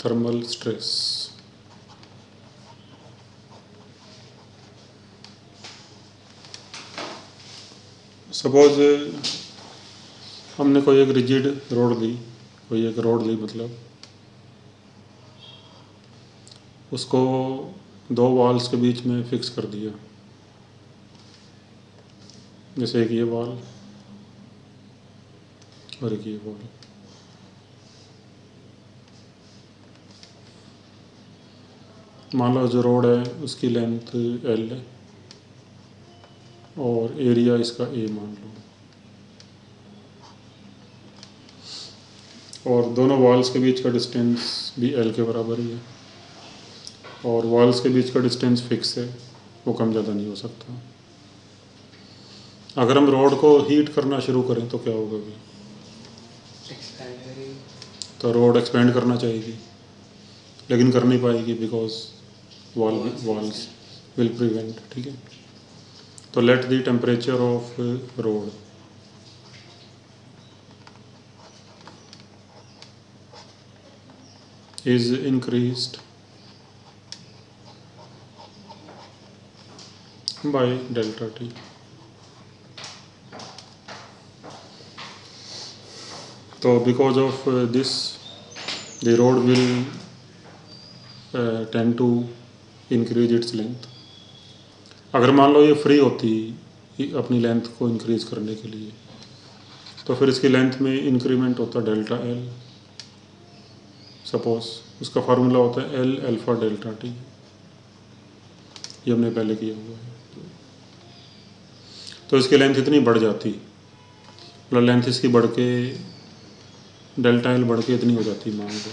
Thermal stress. Suppose हमने कोई एक रिजिड रोड ली, मतलब उसको दो वॉल्स के बीच में फिक्स कर दिया, जैसे एक ये वॉल और एक ये वॉल। मान लो जो रोड है उसकी लेंथ L है और एरिया इसका A मान लो, और दोनों वॉल्स के बीच का डिस्टेंस भी L के बराबर ही है, और वॉल्स के बीच का डिस्टेंस फिक्स है, वो कम ज़्यादा नहीं हो सकता। अगर हम रोड को हीट करना शुरू करें तो क्या होगा भी? तो रोड एक्सपेंड करना चाहेगी लेकिन कर नहीं पाएगी बिकॉज वॉल्स विल प्रिवेंट। ठीक है, तो let the temperature of road is increased by delta T. So because of this the road will tend to increase its length. अगर मान लो ये फ्री होती अपनी लेंथ को इंक्रीज करने के लिए तो फिर इसकी लेंथ में इंक्रीमेंट होता डेल्टा L। सपोज उसका फार्मूला होता है L अल्फा डेल्टा T, ये हमने पहले किया हुआ है। तो इसकी लेंथ इतनी बढ़ जाती, मतलब लेंथ इसकी बढ़ के डेल्टा L बढ़ के इतनी हो जाती, मान लो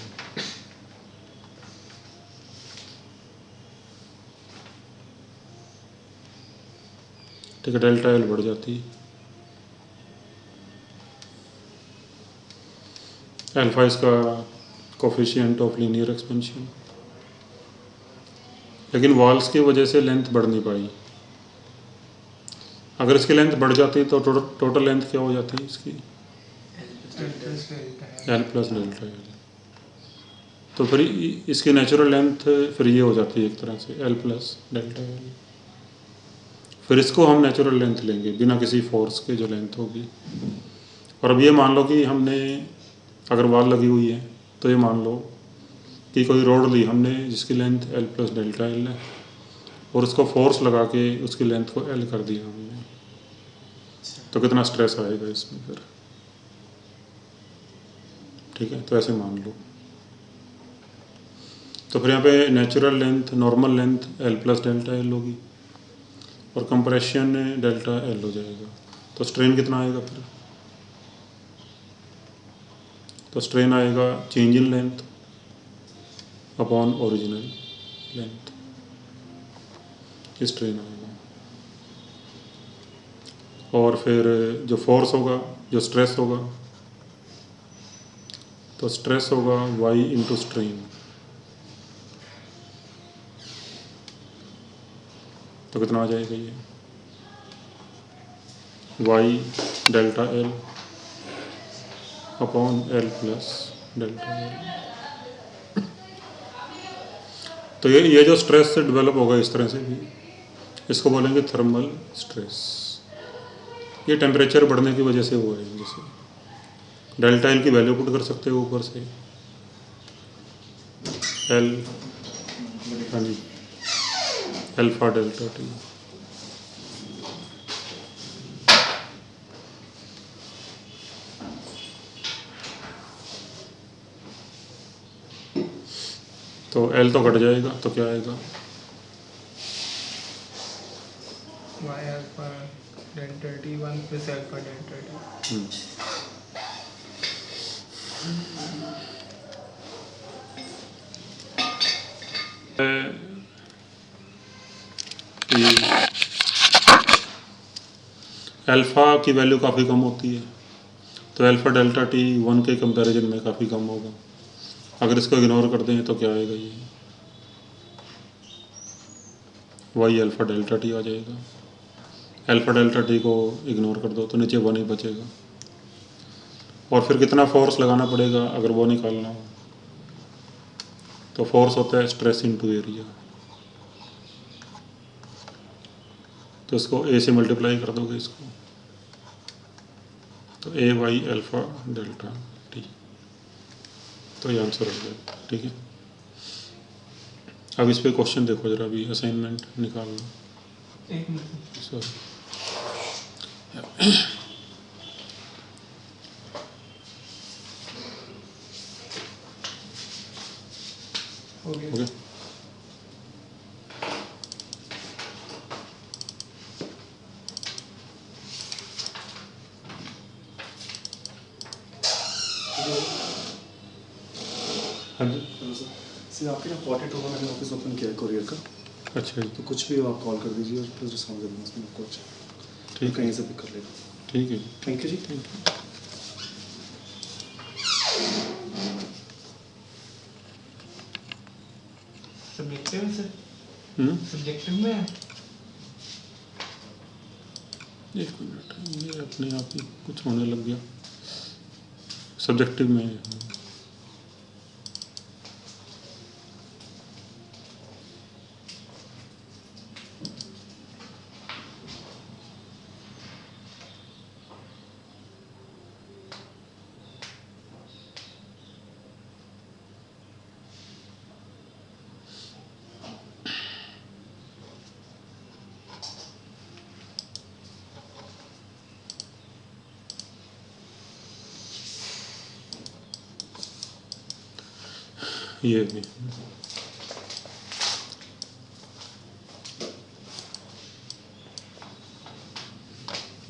ठीक है, डेल्टा L बढ़ जाती, अल्फा इसका कोफिशिएंट ऑफ लीनियर एक्सपेंशन, लेकिन वॉल्स की वजह से लेंथ बढ़ नहीं पाई। अगर इसकी लेंथ बढ़ जाती तो टोटल लेंथ क्या हो जाती है इसकी? L plus delta L। तो फिर इसकी नेचुरल लेंथ फिर ये हो जाती है एक तरह से L प्लस डेल्टा L। फिर इसको हम नेचुरल लेंथ लेंगे बिना किसी फोर्स के जो लेंथ होगी। और अब ये मान लो कि हमने अगर वॉल लगी हुई है तो ये मान लो कि कोई रोड ली हमने जिसकी length L plus delta L है और उसको फोर्स लगा के उसकी लेंथ को L कर दिया हमने, तो कितना स्ट्रेस आएगा इसमें फिर? ठीक है, तो ऐसे मान लो। तो फिर यहाँ पे natural length, normal length L plus delta L होगी और कंप्रेशन डेल्टा L हो जाएगा। तो स्ट्रेन कितना आएगा फिर? तो स्ट्रेन आएगा change in length upon original length, ये स्ट्रेन आएगा। और फिर जो फोर्स होगा, जो स्ट्रेस होगा, तो स्ट्रेस होगा y इंटू स्ट्रेन। तो कितना आ जाएगा ये? y delta L upon L plus delta L। तो ये जो स्ट्रेस से डेवलप होगा इस तरह से भी, इसको बोलेंगे थर्मल स्ट्रेस। ये टेम्परेचर बढ़ने की वजह से हुआ है। जैसे डेल्टा L की वैल्यू पुट कर सकते हो ऊपर से, L, हाँ जी, अल्फा डेल्टा T। तो L तो घट जाएगा, तो क्या आएगा? y alpha delta T 1 plus alpha delta T। Alpha की वैल्यू काफ़ी कम होती है, तो अल्फ़ा डेल्टा T 1 के कंपैरिजन में काफ़ी कम होगा। अगर इसको इग्नोर कर दें तो क्या आएगा? ये y अल्फ़ा डेल्टा T आ जाएगा। अल्फ़ा डेल्टा T को इग्नोर कर दो तो नीचे 1 ही बचेगा। और फिर कितना फोर्स लगाना पड़ेगा अगर वो निकालना हो? तो फोर्स होता है स्ट्रेस इनटू एरिया, तो इसको ए से मल्टीप्लाई कर दोगे इसको, तो ए वाई अल्फा डेल्टा टी, तो ये आंसर हो गया। ठीक है, अब इस पे क्वेश्चन देखो जरा, अभी असाइनमेंट निकाल लो। एक मिनट। सॉरी, हो गया। ओके। हाँ जी, हेलो सर। सर आपके यहाँ पॉकेट होगा, मैंने ऑफिस ओपन किया है कोरियर का, अच्छा जी, तो कुछ भी हो आप कॉल कर दीजिए और प्लीज़ रिस्पॉन्स दे दूँगा उसमें आपको। अच्छा, ठीक है, कहीं से पिक कर लेगा। ठीक है जी, थैंक यू जी। Thank you. सब्जेक्टिव है सर, हम्म, सब्जेक्टिव में है। एक मिनट, ये अपने आप ही कुछ होने लग गया, सब्जेक्टिव में है। ये भी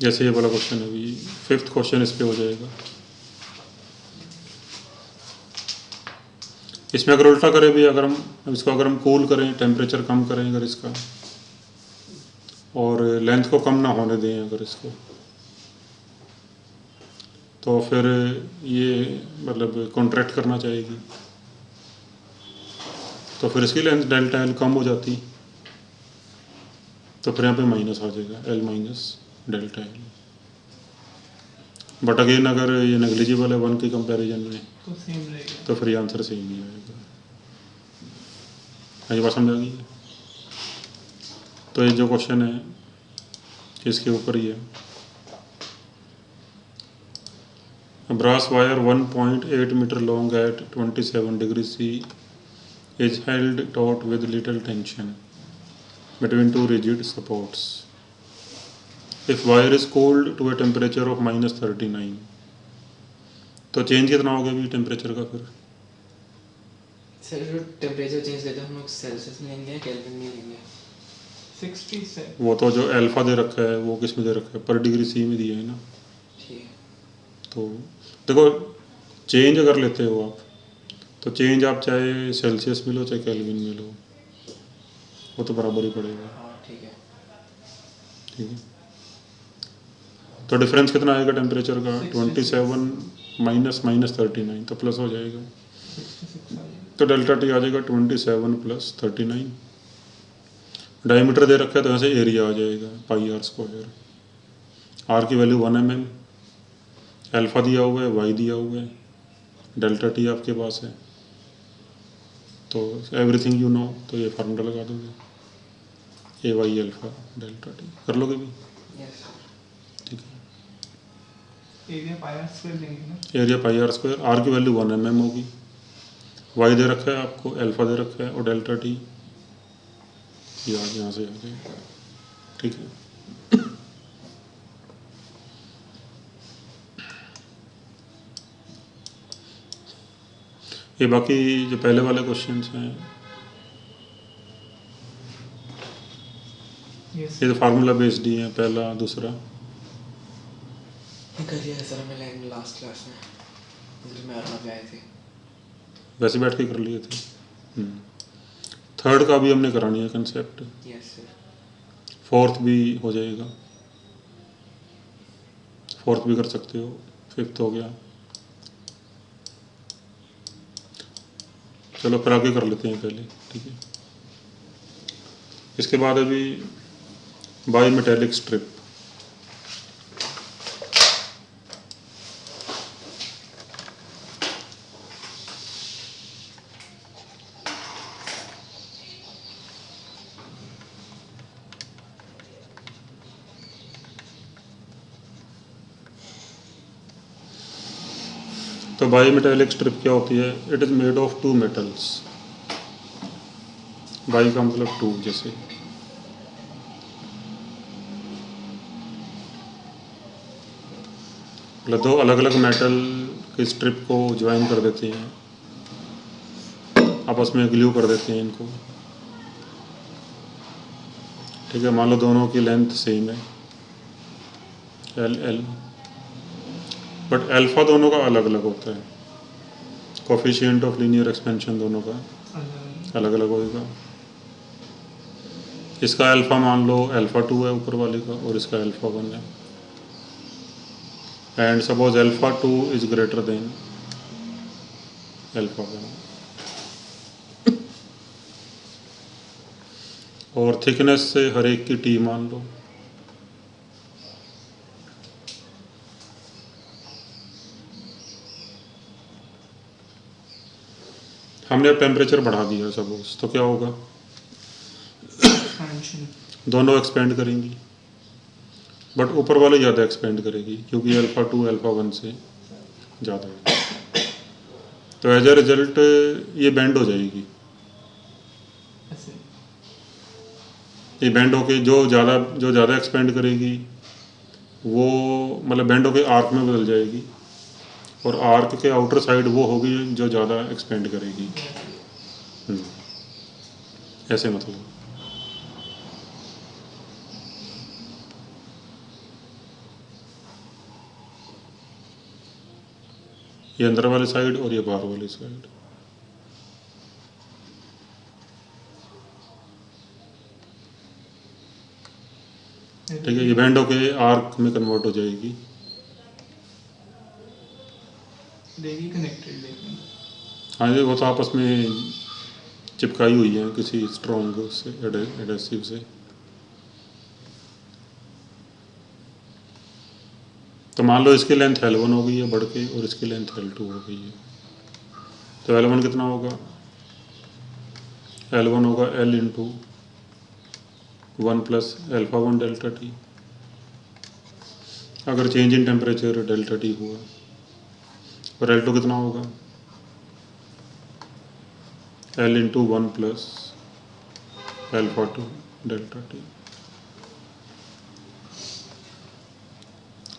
जैसे ये वाला क्वेश्चन है, अभी 5th क्वेश्चन इस पे हो जाएगा। इसमें अगर उल्टा करें भी, अगर हम इसको अगर हम कूल करें, टेम्परेचर कम करें अगर इसका, और लेंथ को कम ना होने दें अगर इसको, तो फिर ये मतलब कॉन्ट्रैक्ट करना चाहेगी, तो फिर इसकी लेंथ डेल्टा एल कम हो जाती, तो फिर यहाँ पे माइनस आ जाएगा, L minus delta L. But again अगर ये नेग्लिजिबल है 1 के कंपैरिजन में, तो सेम रहेगा। तो फिर ये आंसर सेम ही आएगा। ये बात समझ आ गई? तो ये जो क्वेश्चन है इसके ऊपर ही है। Brass wire 1.8 metre long at 27 degree C is held taut with little tension between two rigid supports. If wire is cooled to a temperature of -39, तो चेंज कितना हो गया अभी टेम्परेचर का? फिर सर जो टेम्परेचर चेंज लेते हैं हम लोग सेल्सियस में लेंगे या केल्विन में लेंगे? 67। वो तो जो अल्फा दे रखा है वो किस में दे रखा है? पर डिग्री C में दिया है ना। ठीक है। तो देखो, चेंज अगर लेते हो आप, तो चेंज आप चाहे सेल्सियस में लो चाहे केल्विन में लो, वो तो बराबर ही पड़ेगा। हाँ ठीक है। ठीक है, तो डिफरेंस कितना आएगा टेम्परेचर का? 27 माइनस -39, तो प्लस हो जाएगा, 66 आ जाएगा। तो डेल्टा टी आ जाएगा 27 + 39। डायमीटर दे रखा है तो यहाँ से एरिया आ जाएगा πr²। आर की वैल्यू 1 mm, अल्फा दिया हुआ है, वाई दिया हुआ है, डेल्टा टी आपके पास है, तो एवरीथिंग यू नो, तो ये फार्मूला लगा दोगे, ए वाई अल्फा डेल्टा टी, कर लोगे भी? यस। ठीक है, एरिया पाई स्क्वायर देंगे ना। एरिया πr², आर की वैल्यू 1 mm होगी, वाई दे रखा है आपको, अल्फा दे रखा है, और डेल्टा टी ये यहाँ से आ जाएगा। ठीक है, ये बाकी जो पहले वाले क्वेश्चंस हैं, यस। ये तो फार्मूला बेस्ड ही है, पहला दूसरा। ये करिए सर, हमें लाइन लास्ट क्लास में जिसमें मैं अपना पे आए थे। वैसे बैठ के कर लिए थे। थर्ड का भी हमने करानी है कंसेप्ट, यस सर। फोर्थ भी हो जाएगा, फोर्थ भी कर सकते हो, फिफ्थ हो गया। चलो फिर आगे कर लेते हैं पहले। ठीक है, इसके बाद अभी बाई मेटेलिक स्ट्रिप। तो बाई मेटेलिक स्ट्रिप क्या होती है? It is made of two metals. Bi का मतलब टू, जैसे मतलब दो अलग अलग मेटल के स्ट्रिप को ज्वाइन कर देते हैं, आपस में ग्लू कर देते हैं इनको। ठीक है, मान लो दोनों की लेंथ सेम है एल एल, बट अल्फ़ा दोनों का अलग अलग होता है। कोफिशिएंट ऑफ लीनियर एक्सपेंशन दोनों का अलग अलग अलग होएगा। इसका अल्फ़ा मान लो अल्फ़ा 2 है ऊपर वाले का, और इसका अल्फ़ा 1 है। And suppose alpha 2 is greater than alpha 1, और थिकनेस से हर एक की टी मान लो। हमने अब टेम्परेचर बढ़ा दिया सपोज, तो क्या होगा? एक्सपेंशन। दोनों एक्सपेंड करेंगी, बट ऊपर वाले ज़्यादा एक्सपेंड करेगी क्योंकि अल्फ़ा 2 अल्फ़ा 1 से ज़्यादा है। तो एज ए रिजल्ट ये बेंड हो जाएगी। ऐसे ये बेंड होके जो ज़्यादा एक्सपेंड करेगी वो मतलब बेंड होके आर्क में बदल जाएगी, और आर्क के आउटर साइड वो होगी जो ज़्यादा एक्सपेंड करेगी। ऐसे मतलब। ये अंदर वाली साइड और ये बाहर वाली साइड। ठीक है, ये बेंड होके आर्क में कन्वर्ट हो जाएगी। देगी कनेक्टेड लेकिन हाँ, ये वो तो आपस में चिपकाई हुई है किसी स्ट्रॉन्ग से एडेसिव से। तो मान लो इसकी लेंथ L1 हो गई है बढ़ के, और इसकी लेंथ L2 हो गई है। तो L1 कितना होगा? L1 होगा L into 1 plus alpha 1 delta T, अगर change in temperature delta T हुआ। और L2 कितना होगा? L into 1 plus alpha 2 delta T.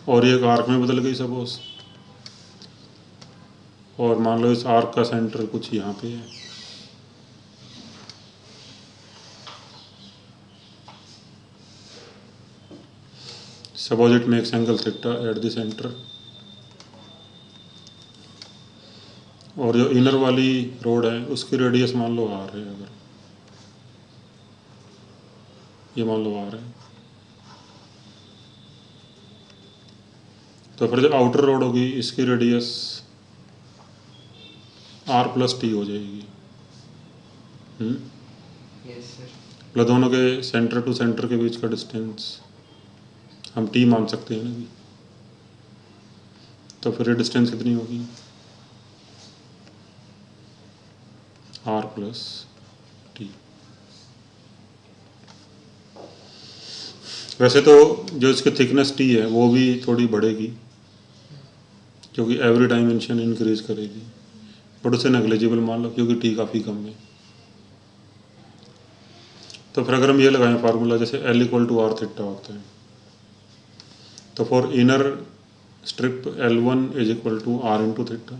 और ये एक आर्क में बदल गई सपोज, और मान लो इस आर्क का सेंटर कुछ यहाँ पे है। Suppose it makes angle theta at the centre, और जो इनर वाली रोड है उसकी रेडियस मान लो आर है। अगर ये मान लो आर है, तो फिर जो आउटर रोड होगी इसकी रेडियस आर प्लस टी हो जाएगी। Yes sir. मतलब दोनों के सेंटर टू सेंटर के बीच का डिस्टेंस हम टी मान सकते हैं ना भी। तो फिर ये डिस्टेंस कितनी होगी? R plus T. वैसे तो जो इसकी थिकनेस टी है वो भी थोड़ी बढ़ेगी क्योंकि एवरी डायमेंशन इंक्रीज करेगी, बट उसे नेग्लिजिबल मान लो क्योंकि टी काफ़ी कम है। तो फिर अगर हम ये लगाएं फार्मूला, जैसे L equal to R theta होता है, तो for inner strip L1 is equal to R into theta,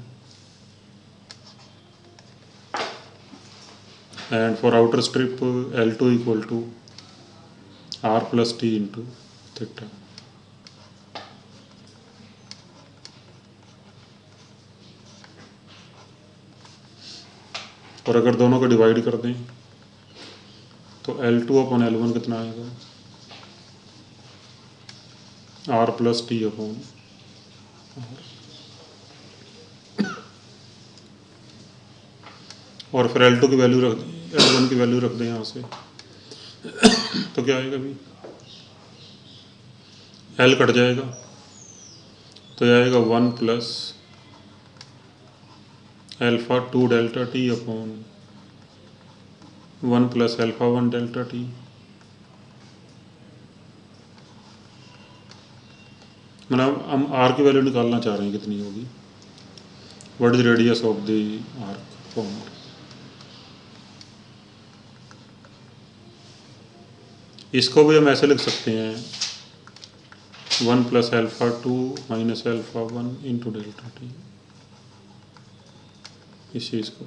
and for outer strip L2 equal to R plus T into theta. और अगर दोनों को डिवाइड कर दें तो L2 अपॉन L1 कितना आएगा? R plus T upon R. और फिर L2 की वैल्यू रख दें, L1 की वैल्यू रख दें यहाँ से, तो क्या आएगा अभी? L कट जाएगा तो यह आएगा 1 plus alpha 2 delta T upon 1 plus alpha 1 delta T. मतलब हम आर की वैल्यू निकालना चाह रहे हैं कितनी होगी, what is radius of the arc formed. इसको भी हम ऐसे लिख सकते हैं 1 + α2 - α1 × ΔT, इस चीज़ को।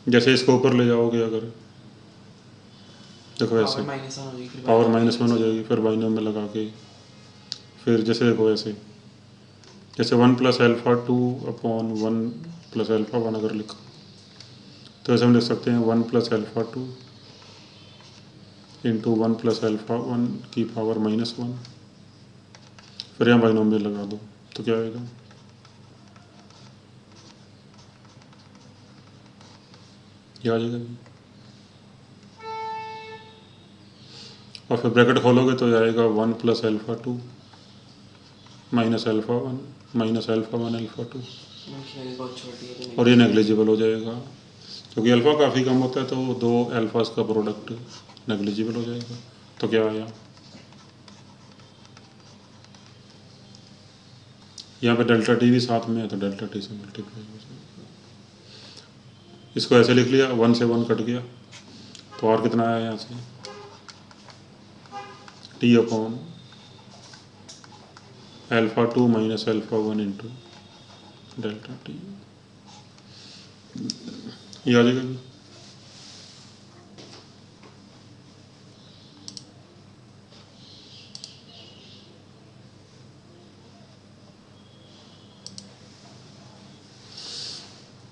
जैसे इसको ऊपर ले जाओगे अगर, देखो ऐसे पावर -1 हो जाएगी, फिर पावर -1 हो जाएगी, फिर बाइनोम में लगा के, फिर जैसे देखो ऐसे, जैसे 1 + α2 / 1 + α1 अगर लिखा तो ऐसे हम लिख सकते हैं 1 + α2 × 1 + α1 की पावर -1, फिर यहाँ बाइनोम में लगा दो तो क्या आएगा, ये आ जाएगा। और फिर ब्रैकेट खोलोगे तो आएगा 1 + α2 - α1 - α1 α2, बहुत छोटी है तो और ये नेग्लिजिबल हो जाएगा, क्योंकि अल्फ़ा काफ़ी कम होता है तो दो अल्फ़ास का प्रोडक्ट नेग्लिजिबल हो जाएगा। तो क्या आया, यहाँ पे डेल्टा टी भी साथ में है तो डेल्टा टी से मल्टीप्लाई हो जाएगा। इसको ऐसे लिख लिया, 1 से 1 कट गया तो और कितना आया यहाँ से, T/α2 - α1 × डेल्टा टी, ये आ जाएगा।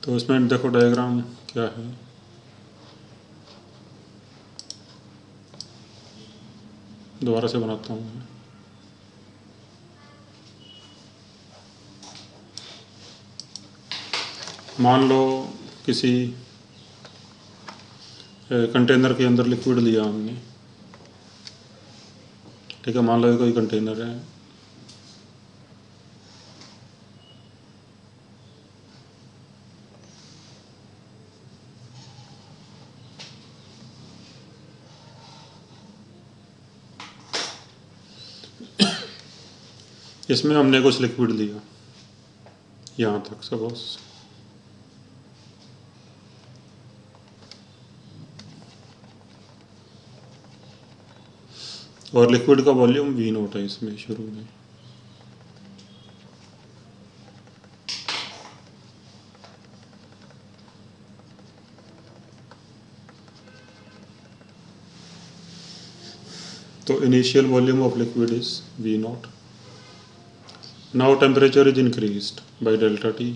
तो इसमें देखो डायग्राम क्या है, दोबारा से बनाता हूँ मैं। मान लो किसी कंटेनर के अंदर लिक्विड लिया हमने, ठीक है, मान लो ये कोई कंटेनर है, इसमें हमने कुछ लिक्विड लिया यहाँ तक सपोज, और लिक्विड का वॉल्यूम V0 है इसमें शुरू में। तो initial volume of liquid is V0। Now temperature is increased by delta T,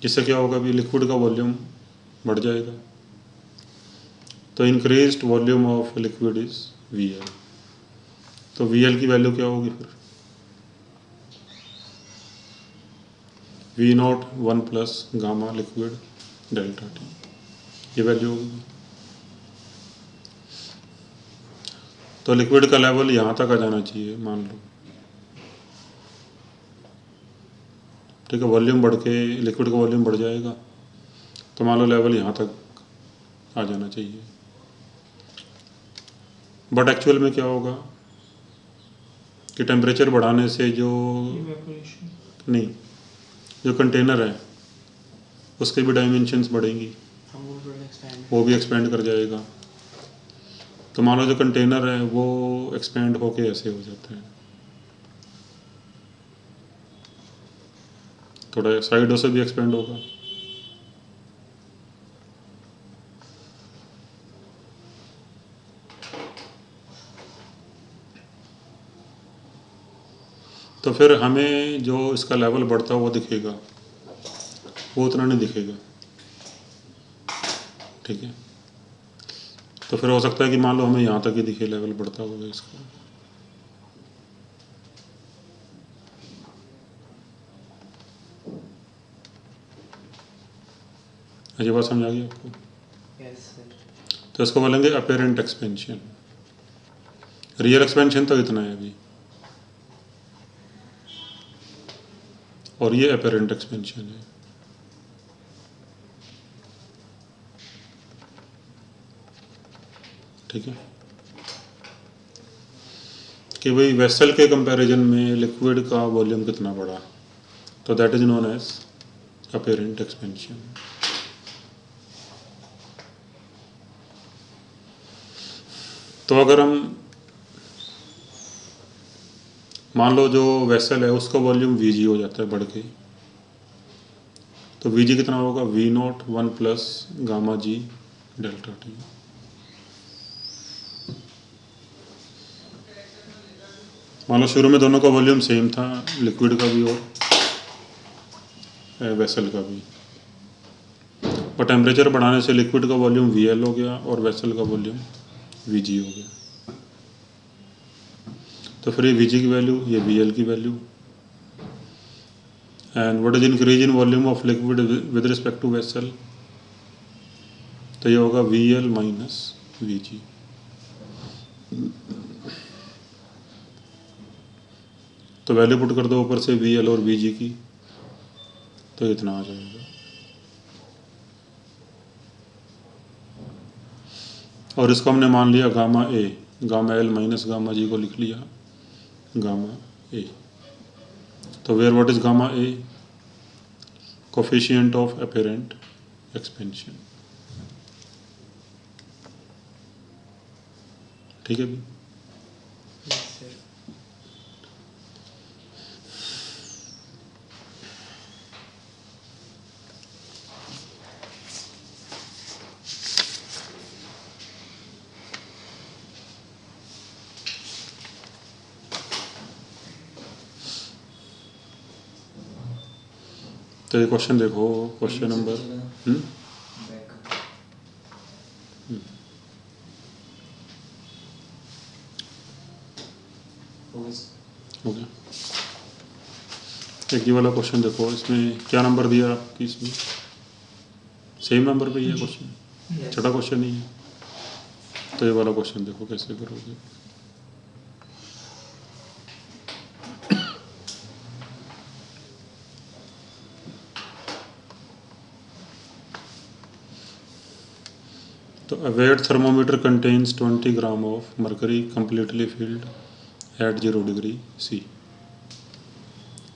जिससे क्या होगा, भी लिक्विड का वॉल्यूम बढ़ जाएगा। तो increased volume of liquid is VL। तो VL की वैल्यू क्या होगी फिर, V0 1 + gamma liquid delta T, ये वैल्यू होगी। तो लिक्विड का लेवल यहाँ तक आ जाना चाहिए मान लो, ठीक है, वॉल्यूम बढ़ के लिक्विड का वॉल्यूम बढ़ जाएगा तो मान लो लेवल यहाँ तक आ जाना चाहिए। बट एक्चुअल में क्या होगा कि टेम्परेचर बढ़ाने से जो इवेपोरेशन। नहीं, जो कंटेनर है उसके भी डायमेंशंस बढ़ेंगी, वो भी एक्सपेंड कर जाएगा। तो मान लो जो कंटेनर है वो एक्सपेंड होके ऐसे हो जाता है, थोड़ा साइडों से भी एक्सपेंड होगा। तो फिर हमें जो इसका लेवल बढ़ता है वो दिखेगा, वो उतना नहीं दिखेगा, ठीक है। तो फिर हो सकता है कि मान लो हमें यहाँ तक ही दिखे लेवल बढ़ता होगा इसका। ये बात समझ आ गई आपको? Yes sir. तो इसको बोलेंगे अपेरेंट एक्सपेंशन। रियल एक्सपेंशन तो इतना है अभी, और ये अपेरेंट एक्सपेंशन है। ठीक है, कि भाई वेसल के कंपैरिजन में लिक्विड का वॉल्यूम कितना बड़ा, तो that is known as apparent expansion. तो अगर हम मान लो जो वेसल है उसका वॉल्यूम Vg हो जाता है बढ़ के, तो Vg कितना होगा, V0 1 प्लस गामा जी डेल्टा टी। मान लो शुरू में दोनों का वॉल्यूम सेम था, लिक्विड का भी और वेसल का भी, और टेम्परेचर बढ़ाने से लिक्विड का वॉल्यूम VL हो गया और वेसल का वॉल्यूम Vg हो गया। तो फिर ये Vg की वैल्यू, ये VL की value, and what is increase in volume of liquid with respect to vessel, तो ये होगा VL माइनस Vg। तो वैल्यू पुट कर दो ऊपर से VL और Vg की, तो इतना आ जाएगा। और इसको हमने मान लिया gamma A, gamma L minus gamma G को लिख लिया गामा ए। तो where what is gamma A, coefficient of apparent expansion. ठीक है भी, यस सर। तो ये क्वेश्चन देखो, क्वेश्चन नंबर हो गया। एक ये वाला क्वेश्चन देखो, इसमें क्या नंबर दिया आपकी, इसमें सेम नंबर पे ही है क्वेश्चन, छठा क्वेश्चन ही है। तो ये वाला क्वेश्चन देखो कैसे करोगे। तो a weight thermometer contains 20 gram of mercury completely filled at 0 degree C।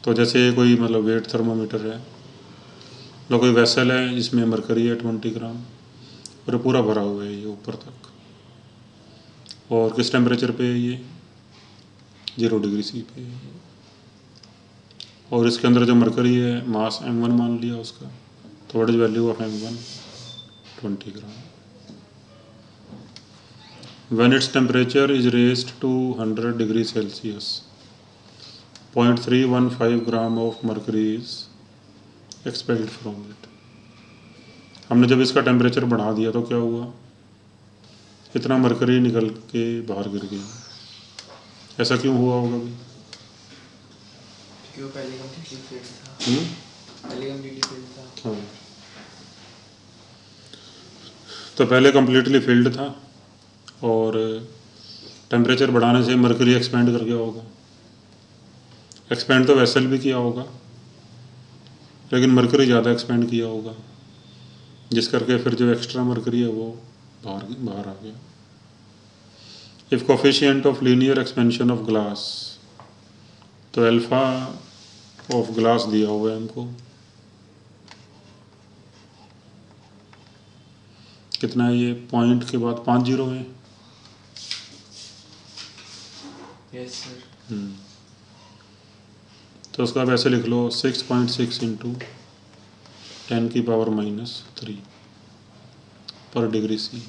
तो जैसे कोई मतलब वेट थर्मोमीटर है, मतलब कोई वेसल है जिसमें मरकरी है 20 ग्राम और ये पूरा भरा हुआ है ये ऊपर तक, और किस टेम्परेचर पे है ये, 0 डिग्री C पे है। और इसके अंदर जो मरकरी है मास M1 मान लिया उसका, तो what is value of M1, 20 gram. When its temperature is raised to 100 degrees Celsius, 0.315 gram of mercury is expelled from it। हमने जब इसका टेम्परेचर बढ़ा दिया तो क्या हुआ, इतना मरकरी निकल के बाहर गिर गया। ऐसा क्यों हुआ होगा भी? क्योंकि वो पहले कंप्लीटली फिल्ड था। पहले कंप्लीटली फिल्ड था। हाँ, तो पहले कम्प्लीटली फिल्ड था और टेम्परेचर बढ़ाने से मरकरी एक्सपेंड कर गया होगा। एक्सपेंड तो वेसल भी किया होगा, लेकिन मरकरी ज़्यादा एक्सपेंड किया होगा, जिस करके फिर जो एक्स्ट्रा मरकरी है वो बाहर आ गया। If coefficient of linear expansion of glass, तो अल्फा ऑफ ग्लास दिया हुआ है हमको, कितना है ये, पॉइंट के बाद 5 जीरो है। Yes sir. तो उसका वैसे लिख लो 6.6 इंटू 10 की पावर -3 पर डिग्री C।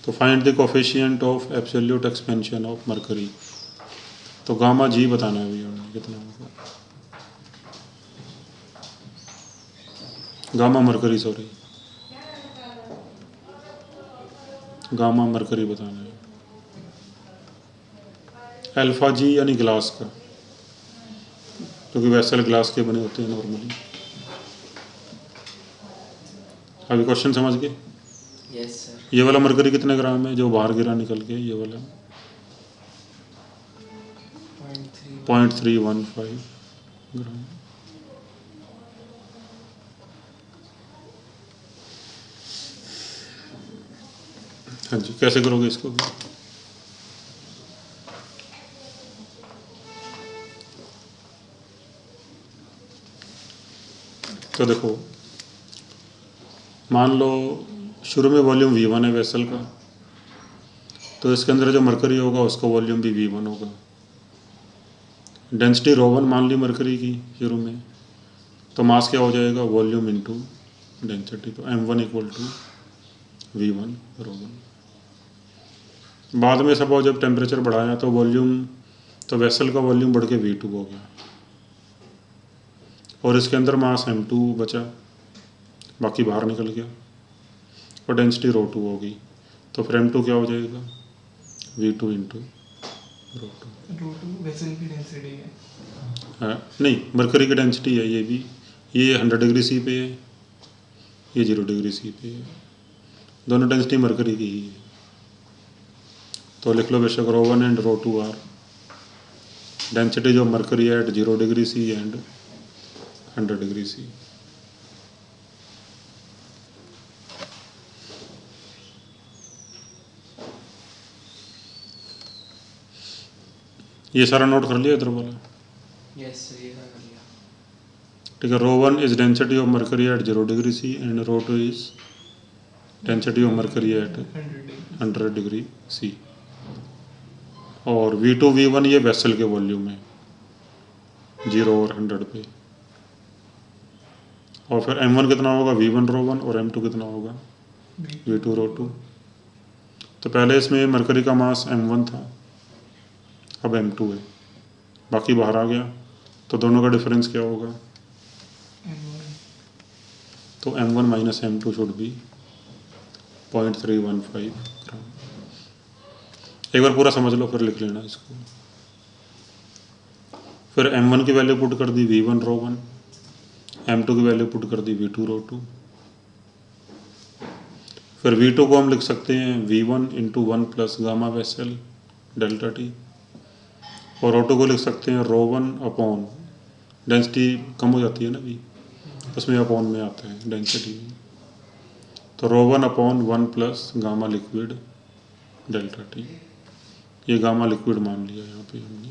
तो find the coefficient of absolute expansion of mercury. तो गामा जी बताना है भैया हमने, कितना होगा, gamma mercury, sorry gamma mercury बताना है। अल्फा जी यानी ग्लास का, क्योंकि वेसल ग्लास के बने होते हैं नॉर्मली। अभी क्वेश्चन समझ गए? Yes sir. ये वाला मरकरी कितने ग्राम है जो बाहर गिरा निकल के, ये वाला 0.315 ग्राम। हाँ जी, कैसे करोगे इसको भी? तो देखो, मान लो शुरू में वॉल्यूम V1 है वेसल का, तो इसके अंदर जो मरकरी होगा उसका वॉल्यूम भी V1 होगा। डेंसिटी ρ1 मान ली मरकरी की शुरू में, तो मास क्या हो जाएगा? वॉल्यूम इनटू डेंसिटी, तो m1 इक्वल टू V1 ρ1। बाद में सपोज जब टेम्परेचर बढ़ाया तो वॉल्यूम, तो वेसल का वॉल्यूम बढ़ के V2 हो गया, और इसके अंदर मास m2 बचा, बाकी बाहर निकल गया, और डेंसिटी ρ2 होगी, तो फिर m2 क्या हो जाएगा? V2 into ρ2। Rho two vessel की डेंसिटी है। नहीं, मरकरी की डेंसिटी है ये भी, ये 100 डिग्री सी पे है, ये 0 डिग्री सी पे है, दोनों डेंसिटी मरकरी की ही है। तो लिख लो बेशक ρ1 एंड ρ2 आर डेंसिटी जो मरकरी है at 0 degree C and 100 degree C. ये सारा नोट कर लिया इधर वाला? यस सर, ये कर लिया। ठीक है, ρ1 is density of mercury at 0 degree C and ρ2 is density of mercury at 100 degree C. और V2 V1 ये वेसल के वॉल्यूम है 0 और 100 पे। और फिर m1 कितना होगा? V1 ρ1, और m2 कितना होगा? V2 ρ2। तो पहले इसमें मरकरी का मास m1 था, अब m2 है, बाकी बाहर आ गया, तो दोनों का डिफरेंस क्या होगा? तो m1 minus m2 should be 0.315 ग्राम। एक बार पूरा समझ लो फिर लिख लेना इसको। फिर m1 की वैल्यू पुट कर दी V1 ρ1, m2 की वैल्यू पुट कर दी V2 ρ2। फिर V2 को हम लिख सकते हैं V1 into 1 plus gamma vessel delta T, और ऑटो को लिख सकते हैं ρ1 अपॉन, डेंसिटी कम हो जाती है ना भी, उसमें अपॉन में आता है डेंसिटी में, तो ρ1 upon 1 plus gamma liquid delta T. ये गामा लिक्विड मान लिया यहाँ पे हमने,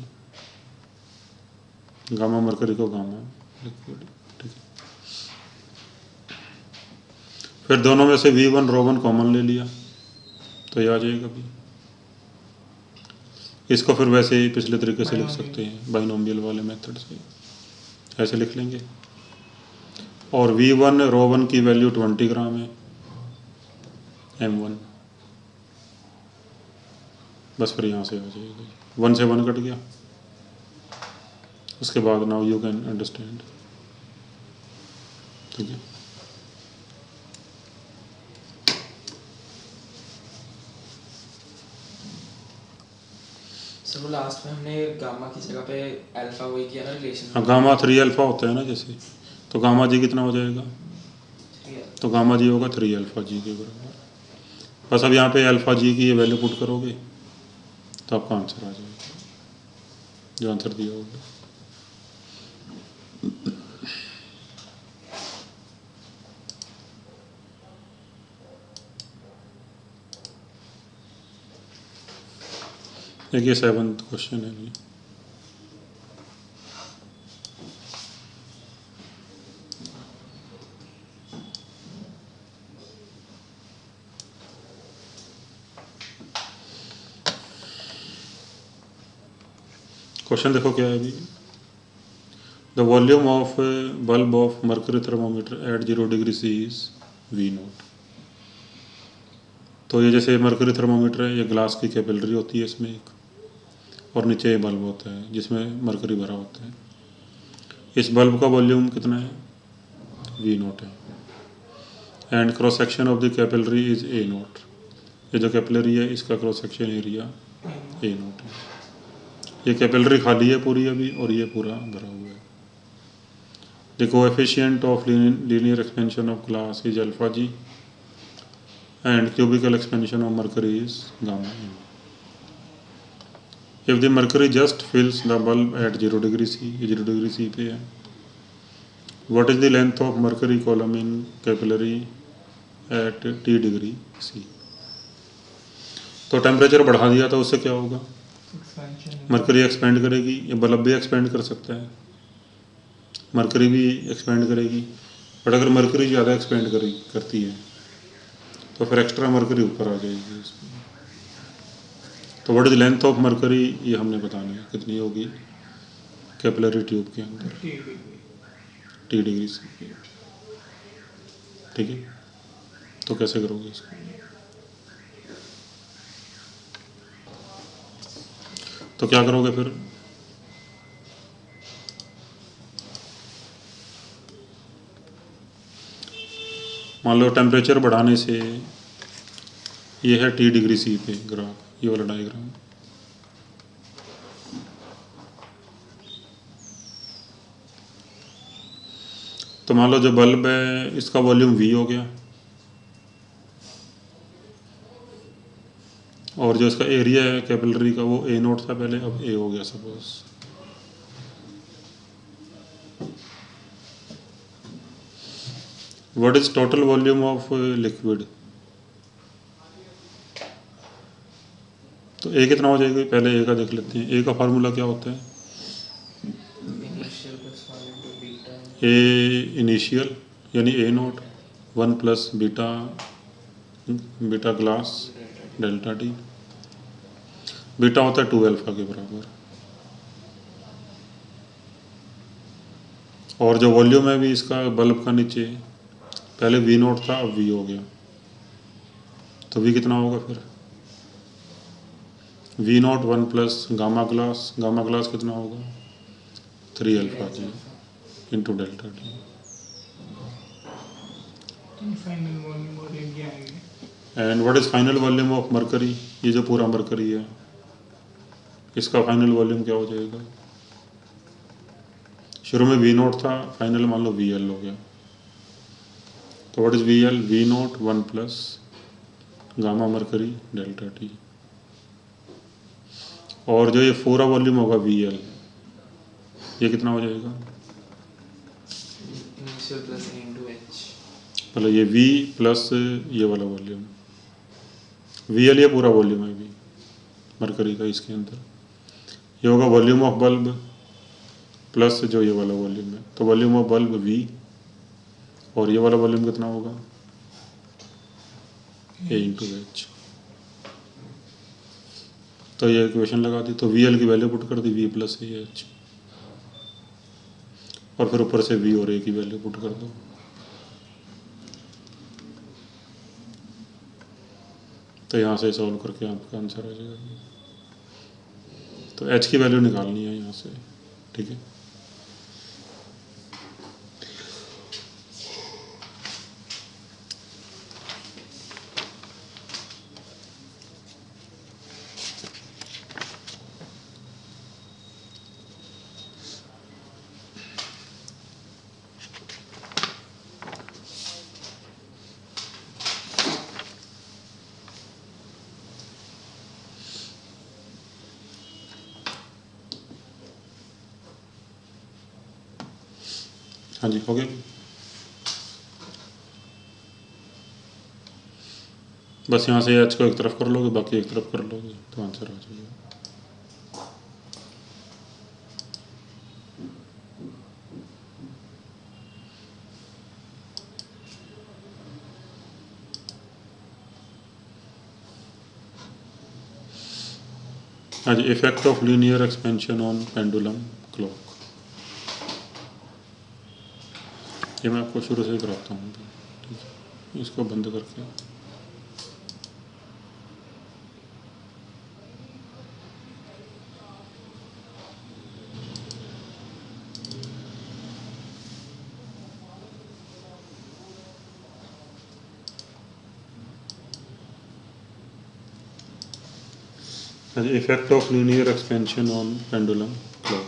गामा मरकरी को गामा लिक्विड। ठीक है, फिर दोनों में से V1 ρ1 कॉमन ले लिया, तो ये आ जाएगा भी। इसको फिर वैसे ही पिछले तरीके से लिख सकते हैं, बाइनोमियल वाले मेथड से ऐसे लिख लेंगे। और V1 ρ1 की वैल्यू 20 ग्राम है, m1 बस फिर यहाँ से आ जाएगा, 1 से 1 कट गया। उसके बाद नाउ यू कैन अंडरस्टैंड। ठीक है, सर वो लास्ट में हमने गामा की जगह पे अल्फा वही किया ना रिलेशन। हाँ, गामा 3 अल्फा होता है ना जैसे, तो गामा जी कितना हो जाएगा? तो गामा जी होगा 3 अल्फा जी के बराबर। बस अब यहाँ पे अल्फा जी की ये वैल्यू पुट करोगे तो आपका आंसर आ जाएगा, जो आंसर दिया होगा। एक ये 7th क्वेश्चन है ये। क्वेश्चन देखो क्या है अभी। The volume of bulb of mercury thermometer at 0 degree C is V0। तो ये जैसे मर्करी थर्मोमीटर है, ये ग्लास की कैपिलरी होती है इसमें एक, और नीचे ये बल्ब होता है जिसमें मर्करी भरा होता है। इस बल्ब का वॉल्यूम कितना है? V0 है। And cross section of the capillary is A0। ये जो कैपिलरी है इसका क्रॉस सेक्शन एरिया A0 है। ये कैपिलरी खाली है पूरी अभी, और ये पूरा भरा हुआ है। The coefficient of linear expansion of glass is alpha G and cubical expansion of mercury is gamma m। If the mercury just fills the bulb at 0 degree C, 0 degree C पे है, what is the length of mercury column in capillary at T degree C. तो temperature बढ़ा दिया तो उससे क्या होगा? Expansion mercury expand करेगी, ये बल्ब भी एक्सपेंड कर सकता है, मरकरी भी एक्सपेंड करेगी। बट अगर मरकरी ज़्यादा एक्सपेंड करती है तो फिर एक्स्ट्रा मरकरी ऊपर आ जाएगी इसमें। तो what is length of mercury, ये हमने बताना है कितनी होगी कैपिलरी ट्यूब के अंदर, 30 डिग्री। टी डिग्री से। ठीक है, तो कैसे करोगे इसको? तो क्या करोगे फिर? मान लो टेम्परेचर बढ़ाने से, ये है टी डिग्री सी पे ग्राफ, ये वाला डायग्राम। तो मान लो जो बल्ब है इसका वॉल्यूम V हो गया, और जो इसका एरिया है कैपिलरी का वो A नोट था पहले, अब A हो गया suppose. What is total volume of liquid? तो A कितना हो जाएगा, पहले A का देख लेते हैं। A का फार्मूला क्या होता है? Initial plus 1 into beta A initial यानी A note 1 plus beta, beta glass delta T. Beta होता है 2 अल्फा के बराबर। और जो वॉल्यूम है भी इसका बल्ब का नीचे, पहले V नोट था अब V हो गया, तो V कितना होगा फिर? V naught 1 plus gamma glass कितना होगा? 3 alpha G into delta T. Final volume और एरिया आएंगे। And what is final volume of mercury? ये जो पूरा मरकरी है इसका फाइनल वॉल्यूम क्या हो जाएगा? शुरू में V नोट था, फाइनल मान लो VL हो गया। तो what is VL? V naught 1 plus gamma mercury delta T. और जो ये पूरा वॉल्यूम होगा VL, ये कितना हो जाएगा? Initial plus A into H। मतलब ये V प्लस ये वाला वॉल्यूम, VL ये पूरा वॉल्यूम है V मरकरी का इसके अंदर। ये होगा वॉल्यूम ऑफ बल्ब प्लस जो ये वाला वॉल्यूम है, तो वॉल्यूम ऑफ बल्ब V, और ये वाला वॉल्यूम कितना होगा? A into H। तो ये इक्वेशन लगा दी, तो VL की वैल्यू पुट कर दी V प्लस AH, और फिर ऊपर से V और A की वैल्यू पुट कर दो। तो यहाँ से सॉल्व करके आपका आंसर आ जाएगा। तो H की वैल्यू निकालनी है यहाँ से, ठीक है। हाँ जी, हो गया। बस यहाँ से H को एक तरफ कर लोगे, बाकी एक तरफ कर लोगे तो आंसर आ जाएगा। हाँ जी, effect of linear expansion on pendulum clock, ये मैं आपको शुरू से ही कराता हूँ, ठीक है। इसको बंद करके effect of linear expansion on pendulum clock.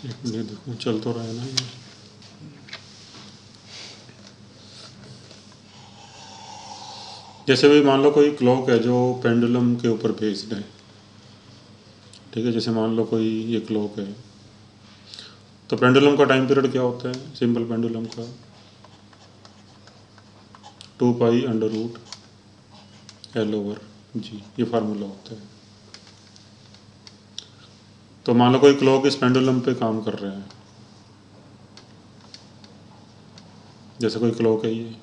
एक मिनट देखो, चल तो रहा है ना ये। जैसे भी मान लो कोई क्लॉक है जो पेंडुलम के ऊपर बेस्ड है, ठीक है, जैसे मान लो कोई ये क्लॉक है, तो पेंडुलम का टाइम पीरियड क्या होता है, सिंपल पेंडुलम का 2π√L/G, ये फार्मूला होता है। तो मान लो कोई क्लॉक इस पेंडुलम पे काम कर रहा है, जैसे कोई क्लॉक है ये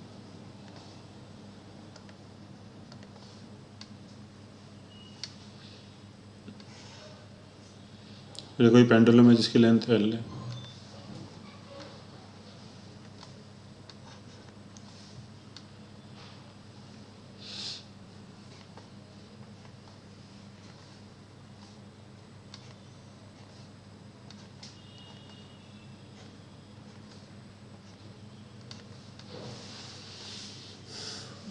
कोई पेंडुलम है जिसकी लेंथ L है,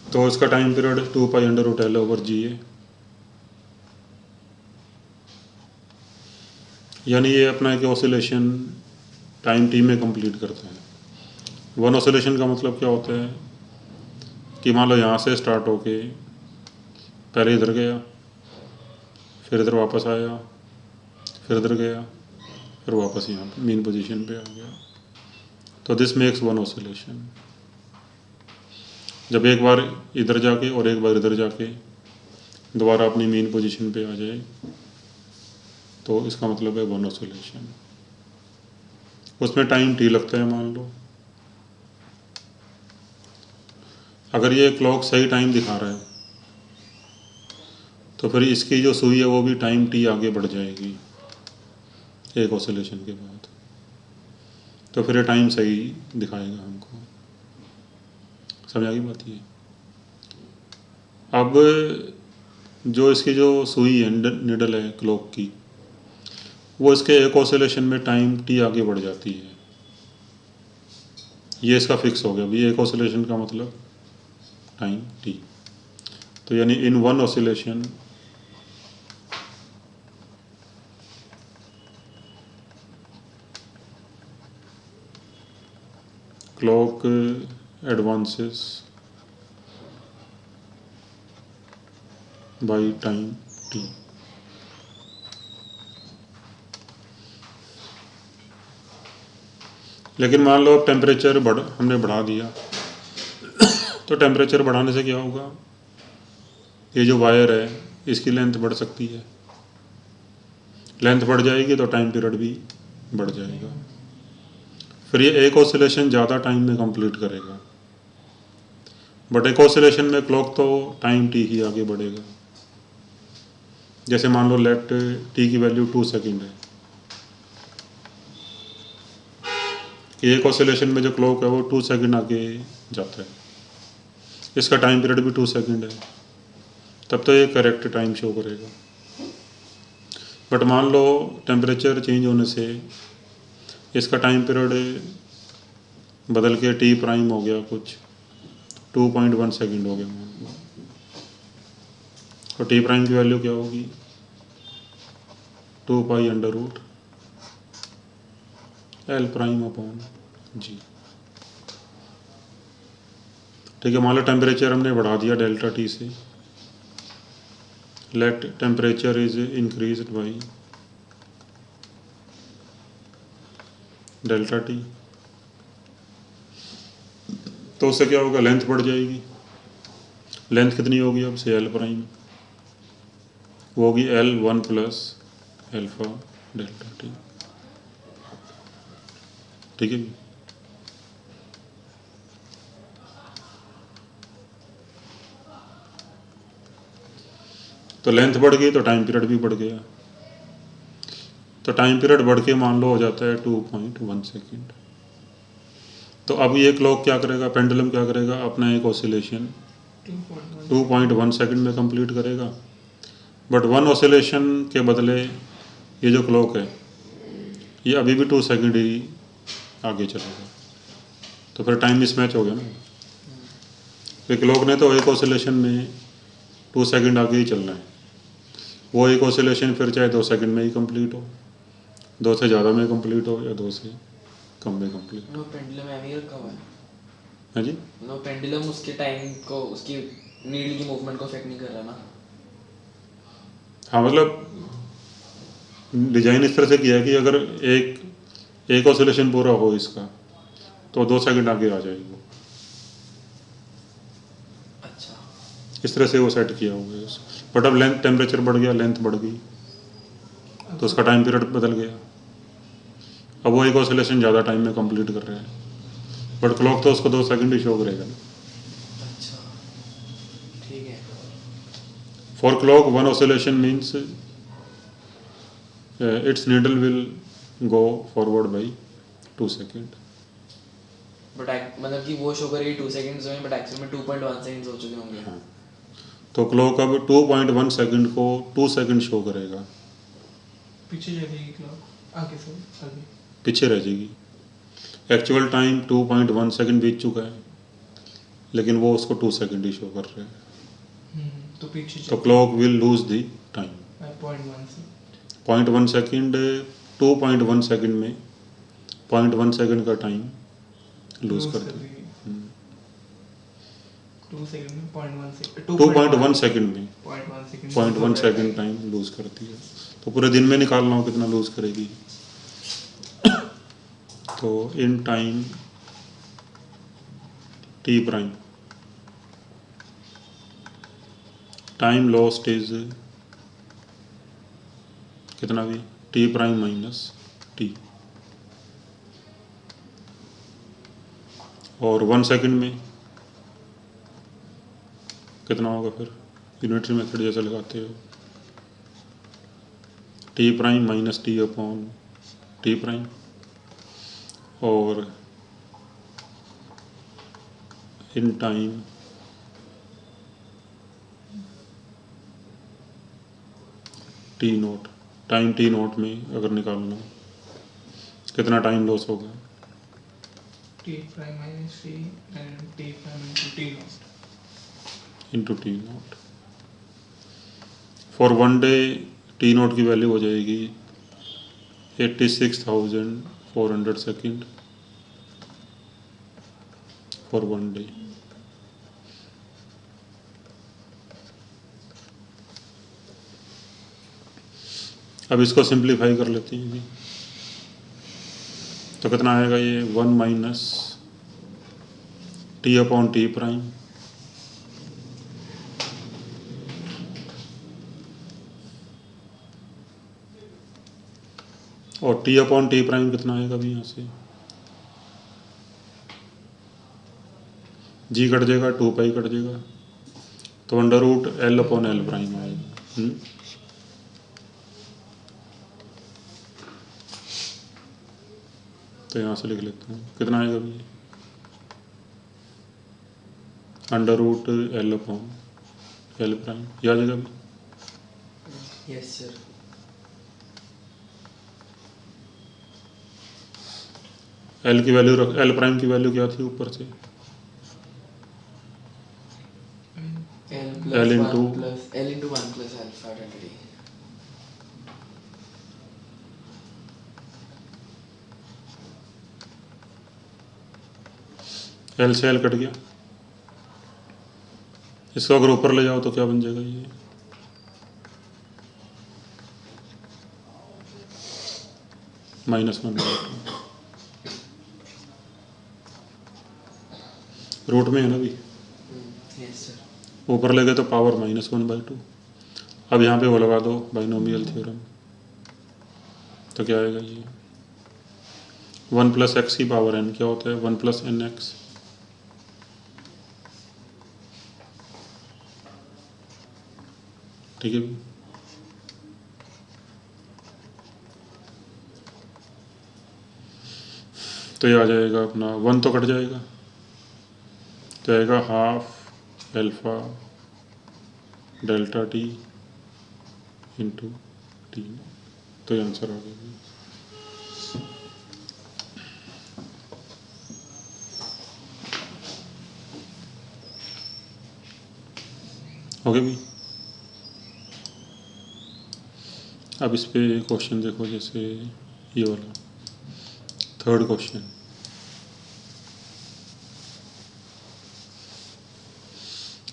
तो इसका टाइम पीरियड 2π√L/G है। यानी ये अपना एक ऑसिलेशन टाइम टी में कंप्लीट करता है। वन ऑसिलेशन का मतलब क्या होता है कि मान लो यहाँ से स्टार्ट होके पहले इधर गया, फिर इधर वापस आया, फिर इधर गया, फिर वापस यहाँ मेन पोजीशन पे आ गया, तो दिस मेक्स वन ऑसिलेशन। जब एक बार इधर जाके और एक बार इधर जाके दोबारा अपनी मेन पोजीशन पे आ जाए तो इसका मतलब है वन ऑसिलेशन। उसमें टाइम टी लगता है मान लो। अगर ये क्लॉक सही टाइम दिखा रहा है तो फिर इसकी जो सुई है वो भी टाइम टी आगे बढ़ जाएगी एक ऑसिलेशन के बाद, तो फिर ये टाइम सही दिखाएगा हमको। समझ आ गई बात ये। अब जो इसकी जो सुई है, निडल है क्लॉक की, वो इसके एक ऑसिलेशन में टाइम टी आगे बढ़ जाती है। ये इसका फिक्स हो गया अभी, एक ऑसिलेशन का मतलब टाइम टी। तो यानी in one oscillation clock advances by time T. लेकिन मान लो अब टेम्परेचर हमने बढ़ा दिया तो टेम्परेचर बढ़ाने से क्या होगा, ये जो वायर है इसकी लेंथ बढ़ सकती है। लेंथ बढ़ जाएगी तो टाइम पीरियड भी बढ़ जाएगा। फिर ये एक ऑसिलेशन ज़्यादा टाइम में कंप्लीट करेगा, बट एक ऑसिलेशन में क्लॉक तो टाइम टी ही आगे बढ़ेगा। जैसे मान लो लेट टी की वैल्यू 2 सेकेंड है, एक ऑसिलेशन में जो क्लॉक है वो 2 सेकेंड आगे जाता है, इसका टाइम पीरियड भी 2 सेकेंड है, तब तो ये करेक्ट टाइम शो करेगा। बट मान लो टेम्परेचर चेंज होने से इसका टाइम पीरियड बदल के टी प्राइम हो गया, कुछ 2.1 सेकेंड हो गया मान लो, तो टी प्राइम की वैल्यू क्या होगी 2π√L'/G। ठीक है, मान लो टेम्परेचर हमने बढ़ा दिया डेल्टा टी से, let temperature is increase by delta T, तो उससे क्या होगा, लेंथ बढ़ जाएगी। लेंथ कितनी होगी अब से L प्राइम, वो होगी L1 + अल्फा डेल्टा टी। ठीक है, तो लेंथ बढ़ गई तो टाइम पीरियड भी बढ़ गया, तो टाइम पीरियड बढ़ के मान लो हो जाता है 2.1 सेकेंड। तो अब ये क्लॉक क्या करेगा, पेंडुलम क्या करेगा, अपना एक ऑसिलेशन 2.1 सेकेंड में कंप्लीट करेगा, बट वन ऑसिलेशन के बदले ये जो क्लॉक है ये अभी भी 2 सेकेंड ही आगे चलेगा, तो फिर टाइम मिसमैच हो गया ना। तो क्लॉक ने तो एक ऑसिलेशन में 2 सेकेंड आगे ही चलना है, वो एक ऑसिलेशन फिर चाहे 2 सेकेंड में ही कंप्लीट हो, 2 से ज़्यादा में कंप्लीट हो या 2 से कम में कंप्लीट। नो पेंडुलम ऐसे ही रखा हुआ है। हाँ जी, नो पेंडुलम उसके टाइम को उसकी नीडल की मूवमेंट को अफेक्ट नहीं कर रहा ना। हाँ मतलब डिजाइन इस तरह से किया है कि अगर एक ऑसिलेशन पूरा हो इसका तो 2 सेकंड आगे आ जाएगी वो, अच्छा इस तरह से वो सेट किया हुआ है। बट अब लेंथ, टेम्परेचर बढ़ गया, लेंथ बढ़ गई तो उसका टाइम पीरियड बदल गया। अब वो एक ऑसिलेशन ज़्यादा टाइम में कंप्लीट कर रहे हैं, बट क्लॉक तो उसको 2 सेकंड ही शो करेगा ना। अच्छा ठीक है। For clock one oscillation means it's needle will go forward by 2 second. But मतलब कि वो शो करेगी 2 सेकंड्स में, बट एक्चुअल में 2.1 सेकंड्स हो चुके होंगे। हाँ, तो क्लॉक अब 2.1 सेकंड को 2 सेकंड शो करेगा, पीछे चलेगी क्लॉक आगे से आगे। पीछे रह जाएगी। एक्चुअल टाइम 2.1 सेकंड बीत चुका है, लेकिन वो उसको 2 सेकंड ही शो कर रहे हैं, तो पीछे तो clock will lose the time. 0.1 से 0.1 सेकंड 2.1 सेकंड में 0.1 सेकंड का टाइम लूज कर देगी। 2 सेकंड में 0.1 से 2.1 सेकंड में 0.1 सेकंड 0.1 सेकंड टाइम लूज करती है। तो पूरे दिन में निकालना हो कितना लूज करेगी, तो इन time T prime time lost is कितना भी टी प्राइम माइनस टी, और 1 सेकंड में कितना होगा फिर, यूनिटरी मेथड जैसे लगाते हो, T prime minus T upon T prime, और in time T naught, time T naught में अगर निकालना कितना टाइम लॉस होगा, t prime minus t and t prime into t naught. Into T note. For 1 day T note की value हो जाएगी 86,400 second for 1 day. अब इसको सिंप्लीफाई कर लेते हैं अभी, तो कितना आएगा ये 1 minus T upon T prime और टी अपॉन टी प्राइम कितना आएगा अभी यहाँ से, जी कट जाएगा, 2 पाई कट जाएगा, तो under root L upon L prime आएगा। तो यहाँ से लिख लेता हूँ कितना आएगा अभी, under root L upon L prime, ये आ जाएगा अभी। Yes sir. एल की वैल्यू रख, एल प्राइम की वैल्यू क्या थी ऊपर से, L into plus L into 1 plus alpha delta t। L से एल कट गया, इसको अगर ऊपर ले जाओ तो क्या बन जाएगा ये, -1/2 रूट में है ना अभी, यस सर। ऊपर ले गए तो पावर -1/2। अब यहाँ पे वो लगा दो बाइनोमियल थ्योरम, तो क्या आएगा ये 1 प्लस एक्स की पावर n क्या होता है 1 प्लस एन एक्स, ठीक है। तो ये आ जाएगा अपना 1 तो कट जाएगा, तो आएगा half alpha delta T into T, तो ये आंसर आ गया। ओके भाई, अब इस पे क्वेश्चन देखो, जैसे ये वाला 3rd question,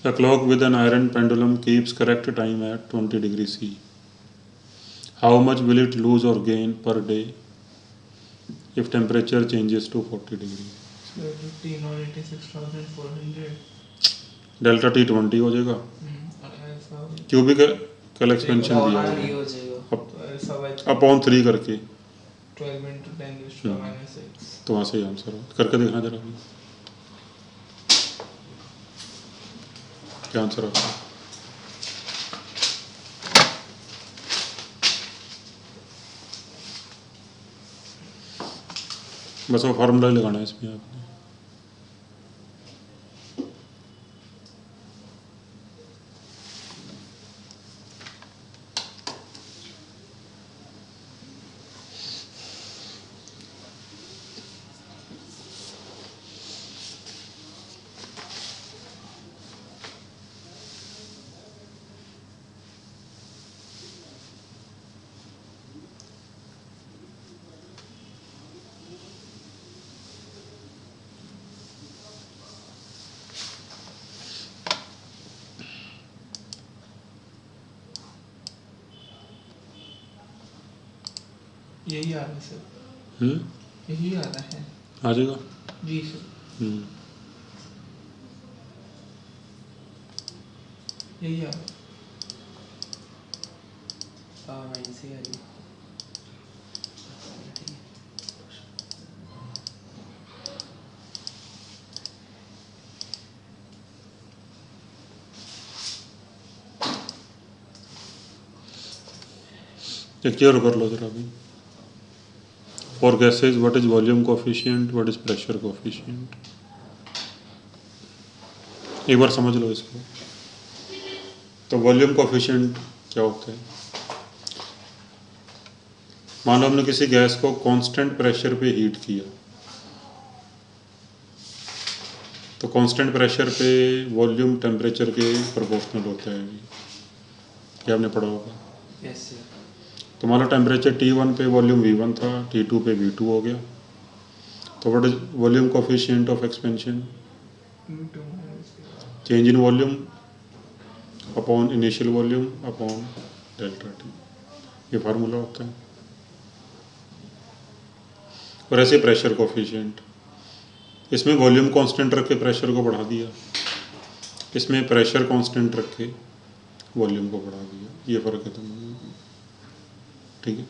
A clock with an iron pendulum keeps correct time at 20 degrees C. How much will it lose or gain per day if temperature changes to 40 degrees? So 15 or 86,400. Delta T 20 हो जाएगा. ऐसा cubic कल expansion दिया और ये है हो जाएगा अब तो ऐसा बाय अपॉन 3 करके, 12 into 10 raised to minus 6. तो वहाँ से आंसर हो. करके देखना जरा अभी. क्या आंसर होता है? बस वो फार्मूला लगाना है इसमें आपने. यही आ रहा है सर, यही आ रहा है. आ जाएगा. जी सर, यही आ रहा है. वहीं से आ रही है. क्लियर कर लो जरा अभी. For gases what is volume coefficient, what is pressure coefficient. एक बार समझ लो इसको. तो वॉल्यूम कोफिशिएंट क्या होता है? मान लो हमने किसी गैस को कांस्टेंट प्रेशर पे हीट किया, तो कांस्टेंट प्रेशर पे वॉल्यूम टेम्परेचर के प्रोपोर्शनल होता है. ये आपने पढ़ा होगा. Yes sir. तो मान लो टेम्परेचर T1 पे वॉल्यूम V1 था, T2 पे V2 हो गया. तो what is volume coefficient of expansion? V2 minus 6. Change in volume upon initial volume upon delta T. ये फार्मूला होता है. और ऐसे प्रेशर कोफिशिएंट, इसमें वॉल्यूम कांस्टेंट रख के प्रेशर को बढ़ा दिया, इसमें प्रेशर कांस्टेंट रख के वॉल्यूम को बढ़ा दिया. ये फ़र्क है दोनों में. ठीक है.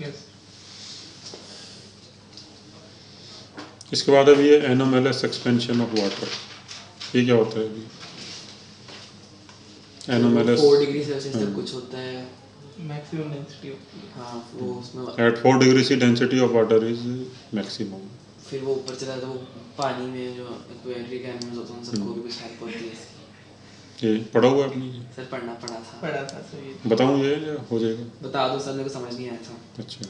Yes. इसके बाद अभी ये एनोमेलस एक्सपेंशन ऑफ वाटर. ये क्या होता है अभी? एनोमेलस 4 डिग्री सेल्सियस तक कुछ होता है. Maximum density होती है. हाँ वो उसमें at 4 degree C density of water is maximum. फिर वो ऊपर चला तो वो पानी में जो एक्वेटिक एनिमल्स होते हैं उन सबको भी कुछ हेल्प होती है. ये पढ़ा हुआ है आपने? ये सर पढ़ा था. पढ़ा था सर ये. बताऊँ ये या हो जाएगा? बता दो सर, मेरे को समझ नहीं आया था. अच्छा.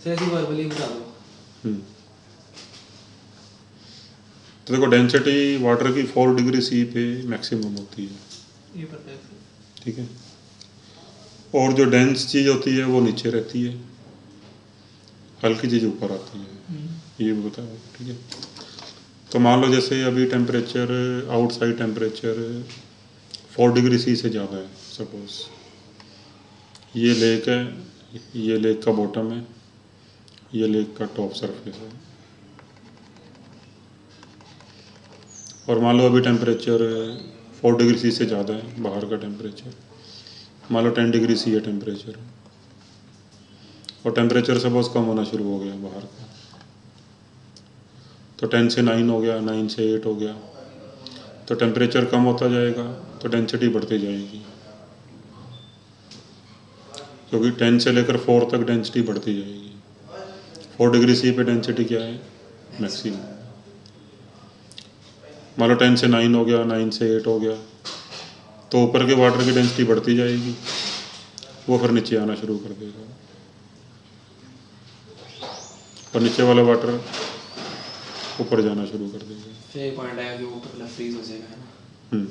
सर ऐसी वर्बली बता दो. तो देखो डेंसिटी वाटर की 4 डिग्री सी पे मैक्सिमम होती है. ये पता है सर. ठीक है. और जो डेंस चीज़ होती है वो नीचे रहती है, हल्की चीज़ ऊपर आती है. ये भी बताओ. ठीक है. तो मान लो जैसे अभी temperature, outside temperature 4 degree C से ज़्यादा है. सपोज ये लेक है, ये लेक का बॉटम है, ये लेक का टॉप सरफेस है. और मान लो अभी टेम्परेचर 4 डिग्री सी से ज़्यादा है बाहर का टेम्परेचर. मान लो 10 डिग्री सी है टेम्परेचर, और टेम्परेचर सपोज कम होना शुरू हो गया बाहर का. तो 10 से 9 हो गया, 9 से 8 हो गया. तो टेम्परेचर कम होता जाएगा तो डेंसिटी बढ़ती जाएगी, क्योंकि 10 से लेकर 4 तक डेंसिटी बढ़ती जाएगी. 4 डिग्री सी पे डेंसिटी क्या है, मैक्सिमम। मान लो 10 से 9 हो गया, 9 से 8 हो गया, तो ऊपर के वाटर की डेंसिटी बढ़ती जाएगी, वो फिर नीचे आना शुरू कर देगा, और नीचे वाला वाटर ऊपर जाना शुरू कर देगा। फिर एक पॉइंट आएगा कि वो ऊपर फ्रीज हो जाएगा, है ना।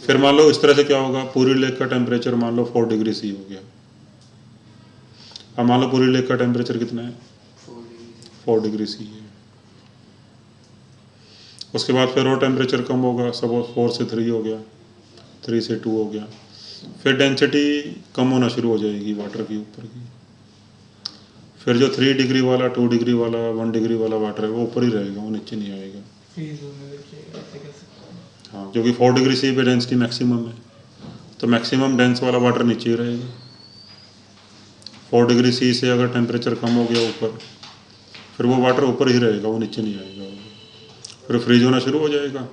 फिर मान लो इस तरह से क्या होगा, पूरी लेक का टेम्परेचर मान लो 4 डिग्री सी हो गया। अब मान लो पूरी लेक का टेम्परेचर कितना है, 4 डिग्री सी है। उसके बाद फिर और टेम्परेचर कम होगा, सपोज 4 से 3 हो गया, 3 से 2 हो गया, फिर डेंसिटी कम होना शुरू हो जाएगी वाटर की ऊपर की। फिर जो 3 डिग्री वाला, 2 डिग्री वाला, 1 डिग्री वाला वाटर है वो ऊपर ही रहेगा, वो नीचे नहीं आएगा। फ्रीज होने लग जाएगा, ऐसे कह सकते हैं। हाँ, क्योंकि 4 डिग्री सी पे डेंसिटी मैक्सिमम है, तो मैक्सिमम डेंस वाला वाटर नीचे ही रहेगा। 4 डिग्री सी से अगर टेम्परेचर कम हो गया ऊपर, फिर वो वाटर ऊपर ही रहेगा, वो नीचे नहीं आएगा। फिर फ्रीज होना शुरू हो जाएगा,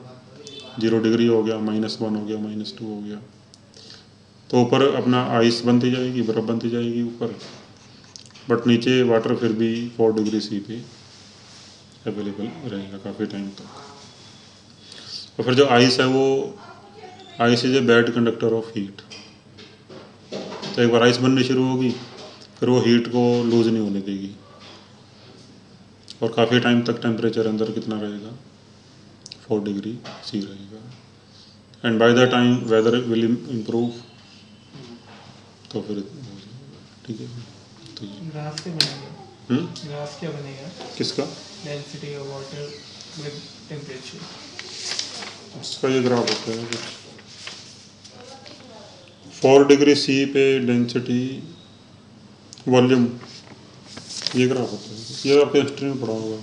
0 डिग्री हो गया, -1 हो गया, -2 हो गया, तो ऊपर अपना आइस बनती जाएगी, बर्फ़ बनती जाएगी ऊपर, बट नीचे वाटर फिर भी 4 डिग्री सी पे अवेलेबल रहेगा काफ़ी टाइम तक। और फिर जो आइस है, वो ice is a bad conductor of heat. तो एक बार आइस बननी शुरू होगी, फिर वो हीट को लूज़ नहीं होने देगी, और काफ़ी टाइम तक टेम्परेचर अंदर कितना रहेगा, 4 डिग्री सी रहेगा। And by the time weather will improve, तो फिर हो जाएगा, ठीक है। तो ये ग्राफ क्या बनेगा? ग्राफ क्या बनेगा? किसका, density of water with temperature. उसका ये ग्राफ होता है कुछ 4 डिग्री सी पे डेंसिटी वॉल्यूम, ये ग्राफ होता है, ये आपके हिस्ट्री में पढ़ा होगा।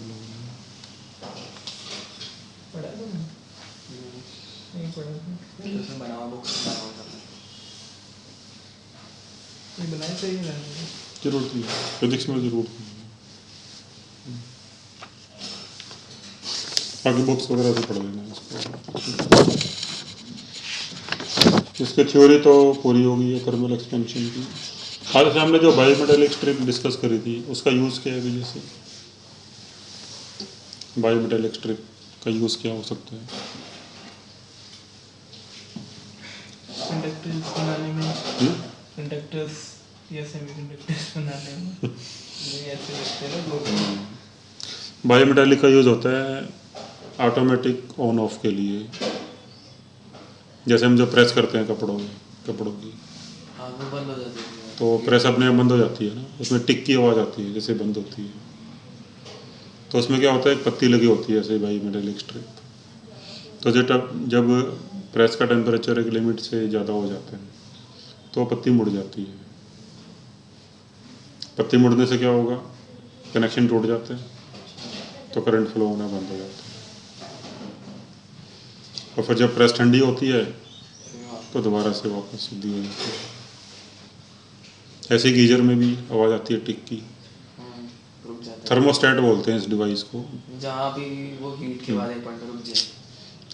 पढ़ा है तुमने? नहीं पढ़ा था। उसमें बनाओ बुक्स में बनाओ सब। ये बनाए चाहिए रहने। जरूरत नहीं है, फिजिक्स में ज़रूरत नहीं है, बाकी बुक्स वगैरह से पढ़ लेना इसको। इसकी थ्योरी तो पूरी होगी है थर्मल एक्सपेंशन की। आज से हमने जो बायोमेटेलिक स्ट्रिप डिस्कस करी थी, उसका यूज़ क्या है अभी, जैसे बायोमेटेलिक स्ट्रिप का यूज़ क्या हो सकता है? कंडक्टर्स बनाने में, कंडक्टर्स या सेमीकंडक्टर्स बनाने में मुझे ऐसे लगते हैं लोग। बायोमेटेलिक का यूज़ होता है ऑटोमेटिक ऑन ऑफ के लिए, जैसे हम जो प्रेस करते हैं कपड़ों की, हाँ वो बंद हो जाती है। तो प्रेस अपने आप बंद हो जाती है ना, उसमें टिक की आवाज़ आती है जैसे बंद होती है। तो उसमें क्या होता है, एक पत्ती लगी होती है ऐसे बायोमेटेलिक स्ट्रिप। तो जब प्रेस का टेम्परेचर एक लिमिट से ज़्यादा हो जाता है, तो पत्ती मुड़ जाती है। पत्ती मुड़ने से क्या होगा, कनेक्शन टूट जाता है, तो करंट फ्लो होना बंद हो जाता है। और फिर जब प्रेस ठंडी होती है, तो दोबारा से वापस सीधी हो जाती है। ऐसे गीजर में भी आवाज़ आती है टिक की। रुक जाता है। थर्मोस्टेट बोलते हैं इस डिवाइस को। जहाँ भी वो हीट के बाद एक पॉइंट पे रुक जाए।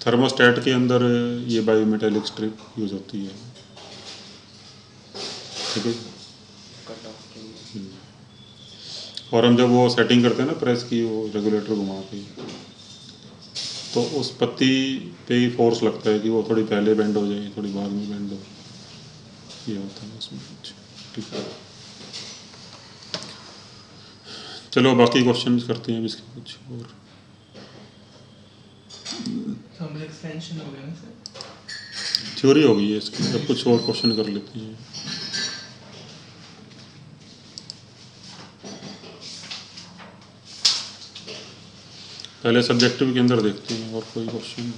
थर्मोस्टेट के अंदर ये बायोमेटेलिक स्ट्रिप यूज़ होती है, ठीक है। कट ऑफ के लिए। और हम जब वो सेटिंग करते हैं ना प्रेस की, वो रेगुलेटर घुमा के, तो उस पत्ती पे ही फोर्स लगता है कि वो थोड़ी पहले बेंड हो जाए, थोड़ी बाद में बेंड हो, ये होता है उसमें कुछ, ठीक है। चलो बाकी क्वेश्चन करते हैं अब इसके कुछ और। थर्मल एक्सपेंशन हो गया ना सर। थ्योरी हो गई है इसकी, अब कुछ और क्वेश्चन कर लेते हैं। पहले सब्जेक्टिव के अंदर देखते हैं और कोई क्वेश्चन।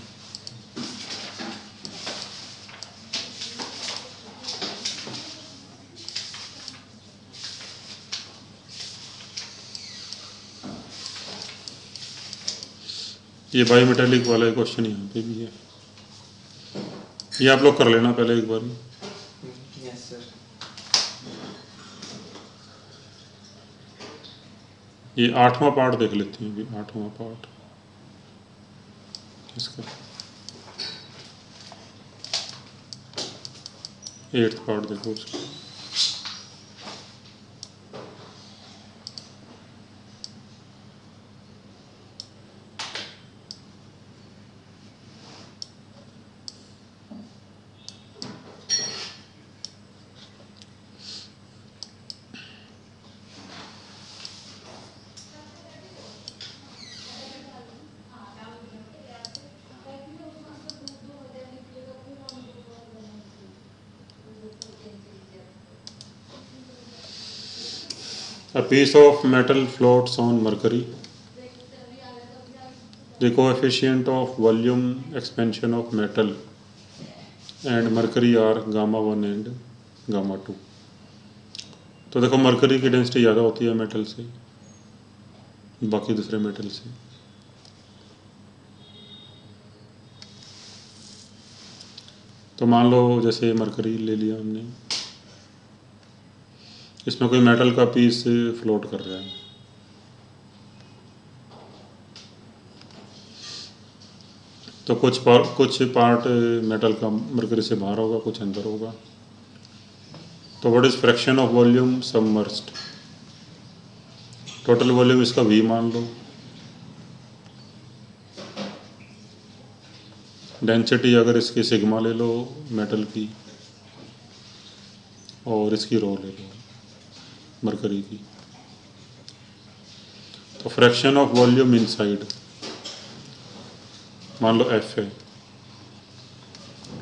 ये बायोमेटेलिक वाला क्वेश्चन यहाँ पे भी है, ये आप लोग कर लेना पहले एक बार। Yes sir. ये 8वां पार्ट देख लेते हैं अभी, 8वां पार्ट इसका, 8th पार्ट देखो उसका। A piece of metal floats on mercury. The coefficient of volume expansion of metal and mercury are gamma 1 and gamma 2. तो देखो मरकरी की डेंसिटी ज़्यादा होती है मेटल से, बाकी दूसरे मेटल से। तो मान लो जैसे मरकरी ले लिया हमने, इसमें कोई मेटल का पीस फ्लोट कर रहा है, तो कुछ पार्ट मेटल का मरकरी से बाहर होगा, कुछ अंदर होगा। तो what is fraction of volume submerged? Total volume इसका V मान लो, डेंसिटी अगर इसकी सिग्मा ले लो मेटल की, और इसकी रो ले लो मरकरी की। तो फ्रैक्शन ऑफ वॉल्यूम इनसाइड मान लो F है,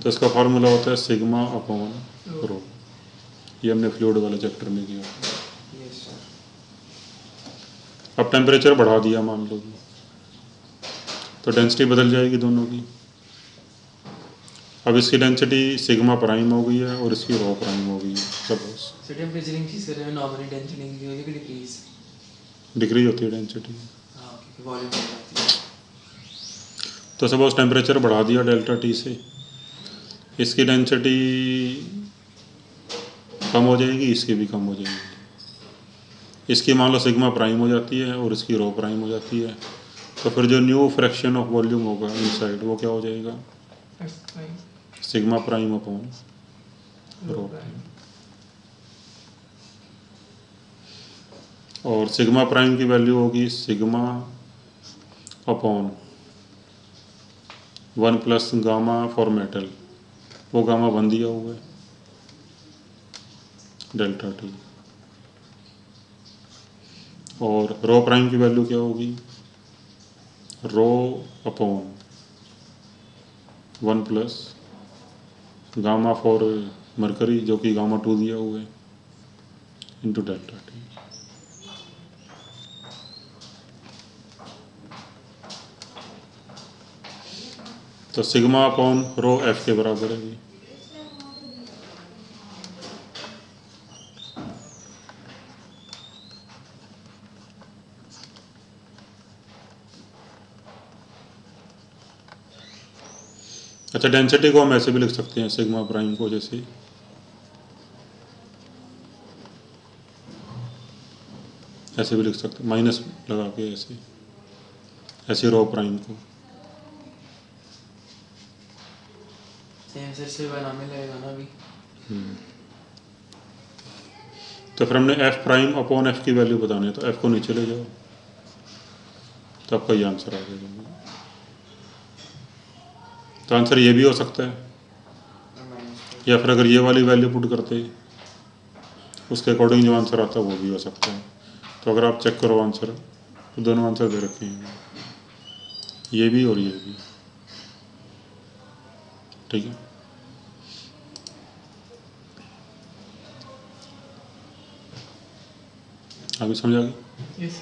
तो इसका फार्मूला होता है सिग्मा अपॉन रो। ये हमने फ्लूइड वाले चैप्टर में किया। Yes sir. अब टेम्परेचर बढ़ा दिया मान लो, तो डेंसिटी बदल जाएगी दोनों की। अब इसकी डेंसिटी सिग्मा प्राइम हो गई है और इसकी रो प्राइम हो गई है। सपोज सर टेम्परेचर इंक्रीज कर रहे हैं, नॉर्मली डेंसिटी इंक्रीज होगी कि डिक्रीज? डिक्रीज होती है डेंसिटी। हाँ, क्योंकि वॉल्यूम बढ़ जाती है। तो सपोज टेम्परेचर बढ़ा दिया डेल्टा टी से, इसकी डेंसिटी कम हो जाएगी, इसकी भी कम हो जाएगी। इसकी मान लो सिग्मा प्राइम हो जाती है और इसकी रो प्राइम हो जाती है। तो फिर जो न्यू फ्रैक्शन ऑफ वॉल्यूम होगा इनसाइड वो क्या हो जाएगा? F prime, sigma prime upon rho रो। prime. और सिग्मा प्राइम की वैल्यू होगी sigma upon 1 plus gamma for metal, वो गामा 1 दिया हुआ है, डेल्टा टी। और रो प्राइम की वैल्यू क्या होगी? Rho upon 1 plus gamma for mercury जो कि गामा 2 दिया हुआ है, इंटू डेल्टा टी। तो सिग्मा अपॉन रो एफ के बराबर है। अच्छा, डेंसिटी को हम ऐसे भी लिख सकते हैं, सिग्मा प्राइम को जैसे ऐसे भी लिख सकते हैं, माइनस लगा के ऐसे, ऐसे रो प्राइम को। सेम सर से बनाने लगेगा ना अभी। तो फिर हमने एफ प्राइम अपॉन एफ की वैल्यू बतानी है, तो एफ को नीचे ले जाओ, तो आपका ये आंसर आ जाएगा। तो आंसर ये भी हो सकता है, या फिर अगर ये वाली वैल्यू पुट करते उसके अकॉर्डिंग जो आंसर आता है वो भी हो सकता है। तो अगर आप चेक करो आंसर, तो दोनों आंसर दे रखे हैं, ये भी और ये भी। ठीक है, अभी समझ आ गई? Yes.